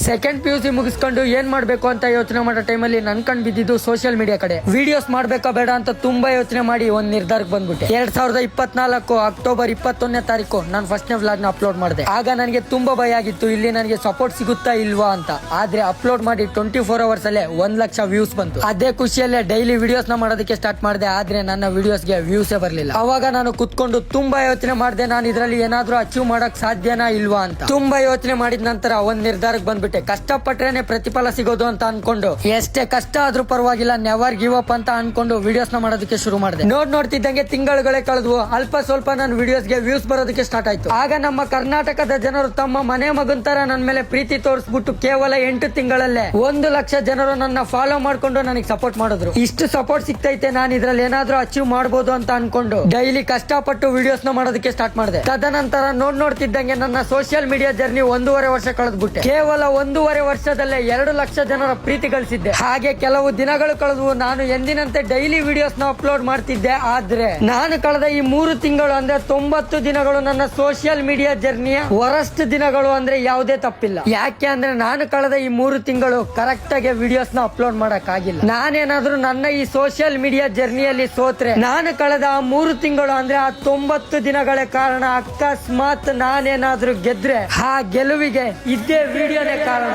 Second PUC ಮುಗಿಸ್ಕೊಂಡು ಏನ್ ಮಾಡ್ಬೇಕು ಅಂತ ಯೋಚನೆ ಮಾಡೋ ಟೈಮಲ್ಲಿ ನನ್ ಕಣ್ ಬಿದ್ದಿದ್ದು ಸೋಷಿಯಲ್ ಮೀಡಿಯಾ ಕಡೆ. ವಿಡಿಯೋಸ್ ಮಾಡ್ಬೇಕಾ ಬೇಡ ಅಂತ ತುಂಬಾ ಯೋಚನೆ ಮಾಡಿ ಒಂದ್ ನಿರ್ಧಾರಕ್ಕೆ ಬಂದ್ಬಿಟ್ಟೆ. 2024 ಅಕ್ಟೋಬರ್ 21ನೇ ತಾರೀಕು ನಾನು ಫಸ್ಟ್ ನೇ ವ್ಲಾಗ್ ನ ಅಪ್ಲೋಡ್ ಮಾಡಿದೆ. ಆಗ ನನಗೆ ತುಂಬಾ ಭಯ ಆಗಿತ್ತು, ಇಲ್ಲಿ ನನಗೆ ಸಪೋರ್ಟ್ ಸಿಗುತ್ತಾ ಇಲ್ವಾ ಅಂತ. ಆದ್ರೆ ಅಪ್ಲೋಡ್ ಮಾಡಿ 24 ಅವರ್ಸ್ ಅಲ್ಲೇ 1 ಲಕ್ಷ ವ್ಯೂಸ್ ಬಂತು. ಅದೇ ಖುಷಿಯಲ್ಲೇ ಡೈಲಿ ವಿಡಿಯೋಸ್ ನ ಮಾಡೋದಕ್ಕೆ ಸ್ಟಾರ್ಟ್ ಮಾಡಿದೆ. ಆದ್ರೆ ನನ್ನ ವಿಡಿಯೋಸ್ ಗೆ ವ್ಯೂಸ್ ಬರ್ಲಿಲ್ಲ. ಅವಾಗ ನಾನು ಕುತ್ಕೊಂಡು ತುಂಬಾ ಯೋಚನೆ ಮಾಡಿದೆ, ನಾನು ಇದ್ರಲ್ಲಿ ಏನಾದ್ರೂ ಅಚೀವ್ ಮಾಡಕ್ ಸಾಧ್ಯನಾ ಇಲ್ವಾ ಅಂತ. ತುಂಬಾ ಯೋಚನೆ ಮಾಡಿದ ನಂತರ ಒಂದ್ ನಿರ್ಧಾರಕ್ಕೆ ಬಂದ್ಬಿಟ್ಟೆ. ಕಷ್ಟಪಟ್ರೇನೆ ಪ್ರತಿಫಲ ಸಿಗೋದು ಅಂತ ಅನ್ಕೊಂಡು, ಎಷ್ಟೇ ಕಷ್ಟ ಆದ್ರೂ ಪರವಾಗಿಲ್ಲ, ನೆವರ್ ಗಿವ್ ಅಪ್ ಅಂತ ಅನ್ಕೊಂಡು ವಿಡಿಯೋಸ್ ನ ಮಾಡೋದಕ್ಕೆ ಶುರು ಮಾಡಿದೆ. ನೋಡ್ತಿದ್ದಂಗೆ ತಿಂಗಳುಗಳೇ ಕಳೆದ್ವು. ಅಲ್ಪ ಸ್ವಲ್ಪ ನನ್ನ ವಿಡಿಯೋಸ್ ಗೆ ವ್ಯೂಸ್ ಬರೋದಕ್ಕೆ ಸ್ಟಾರ್ಟ್ ಆಯ್ತು. ಆಗ ನಮ್ಮ ಕರ್ನಾಟಕದ ಜನರು ತಮ್ಮ ಮನೆ ಮಗನ್ ತರ ನನ್ನ ಮೇಲೆ ಪ್ರೀತಿ ತೋರಿಸ್ಬಿಟ್ಟು ಕೇವಲ 8 ತಿಂಗಳಲ್ಲೇ 1 ಲಕ್ಷ ಜನರು ನನ್ನ ಫಾಲೋ ಮಾಡ್ಕೊಂಡು ನನಗೆ ಸಪೋರ್ಟ್ ಮಾಡಿದ್ರು. ಇಷ್ಟು ಸಪೋರ್ಟ್ ಸಿಗ್ತೈತೆ, ನಾನು ಇದ್ರಲ್ಲಿ ಏನಾದ್ರೂ ಅಚೀವ್ ಮಾಡಬಹುದು ಅಂತ ಅನ್ಕೊಂಡು ಡೈಲಿ ಕಷ್ಟಪಟ್ಟು ವಿಡಿಯೋಸ್ ನ ಮಾಡೋದಕ್ಕೆ ಸ್ಟಾರ್ಟ್ ಮಾಡಿದೆ. ತದನಂತರ ನೋಡ್ತಿದ್ದಂಗೆ ನನ್ನ ಸೋಷಿಯಲ್ ಮೀಡಿಯಾ ಜರ್ನಿ 1.5 ವರ್ಷ ಕಳೆದ್ಬಿಟ್ಟೆ. ಕೇವಲ 1.5 ವರ್ಷದಲ್ಲೇ 2 ಲಕ್ಷ ಜನರ ಪ್ರೀತಿ ಗಳಿಸಿದ್ದೆ. ಹಾಗೆ ಕೆಲವು ದಿನಗಳು ಕಳೆದ್ವು. ನಾನು ಎಂದಿನಂತೆ ಡೈಲಿ ವಿಡಿಯೋಸ್ ನ ಅಪ್ಲೋಡ್ ಮಾಡ್ತಿದ್ದೆ. ಆದ್ರೆ ನಾನು ಕಳೆದ ಈ 3 ತಿಂಗಳು ಅಂದ್ರೆ 90 ದಿನಗಳು ನನ್ನ ಸೋಷಿಯಲ್ ಮೀಡಿಯಾ ಜರ್ನಿಯ ವರಸ್ಟ್ ದಿನಗಳು ಅಂದ್ರೆ ಯಾವುದೇ ತಪ್ಪಿಲ್ಲ. ಯಾಕೆ ಅಂದ್ರೆ ನಾನು ಕಳೆದ ಈ 3 ತಿಂಗಳು ಕರೆಕ್ಟ್ ಆಗಿ ವಿಡಿಯೋಸ್ ನ ಅಪ್ಲೋಡ್ ಮಾಡಕ್ ಆಗಿಲ್ಲ. ನಾನೇನಾದ್ರೂ ನನ್ನ ಈ ಸೋಷಿಯಲ್ ಮೀಡಿಯಾ ಜರ್ನಿಯಲ್ಲಿ ಸೋತ್ರೆ, ನಾನು ಕಳೆದ ಆ 3 ತಿಂಗಳು ಅಂದ್ರೆ ಆ 90 ದಿನಗಳ ಕಾರಣ. ಅಕಸ್ಮಾತ್ ನಾನೇನಾದ್ರೂ ಗೆದ್ರೆ ಆ ಗೆಲುವಿಗೆ ಇದ್ದೇ ವಿಡಿಯೋನೇ ಕಾರಣ.